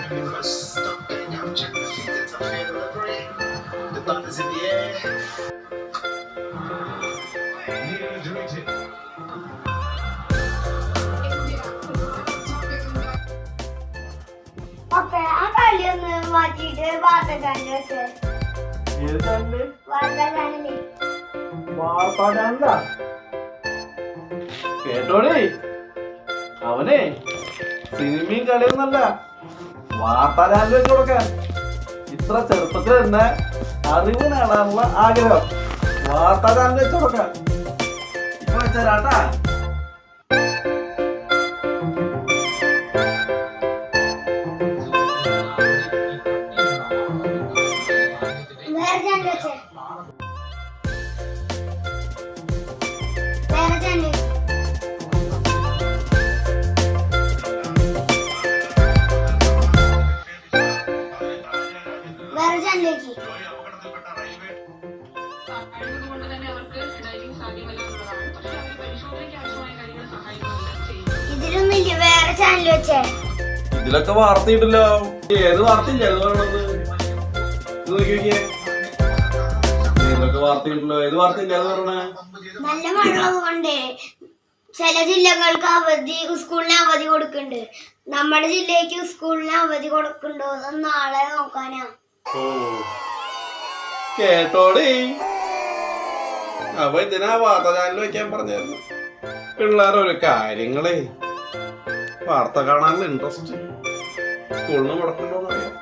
okay ആ കളിയൊന്ന് മാറ്റിയിട്ട് വാർത്താ ചാനൽ വെച്ച് വാർത്താ ചാനല് കേട്ടോടേ അവനെ സിനിമയും കളിയൊന്നല്ല വാർത്താ ചാനൽ വെച്ച് കൊടുക്കാൻ ഇത്ര ചെറുപ്പത്തിൽ തന്നെ അറിവ് നേടാനുള്ള ആഗ്രഹം വാർത്താ ചാനൽ വെച്ച് കൊടുക്കാൻ ഇപ്പൊ വെച്ചാട്ടാ വേറെ ചാനൽ വെച്ച് വേറെ ചാനൽ വേറെ ചാനലിലേക്ക് ഇതിലൊന്നുമില്ല വേറെ ചാനൽ വെച്ചേ ഇതിലൊക്കെ വാർത്തയിട്ടല്ലോ ഏത് വാർത്തയില്ല ഏത് പറയണത് ഇത് നോക്കിയേ ഇതിലൊക്കെ വാർത്തയിട്ടല്ലോ ഏത് വാർത്തയില്ല അത് പറയണേ നല്ല മഴ കൊണ്ട് ചില ജില്ലകൾക്ക് അവധി സ്കൂളിന് അവധി കൊടുക്കുന്നുണ്ട് നമ്മുടെ ജില്ലക്ക് സ്കൂളിന് അവധി കൊടുക്കുന്നുണ്ടോ എന്ന് നാളെ നോക്കാനാ ഓ കേട്ടോടേ അപ്പൊ ഇതിനാ വാർത്താ ചാനൽ വെക്കാൻ പറഞ്ഞായിരുന്നു പിള്ളേരൊരു കാര്യങ്ങളേ വാർത്ത കാണാനുള്ള ഇൻട്രസ്റ്റ് സ്കൂളിന് മുടക്കണ്ടോന്ന് അറിയാം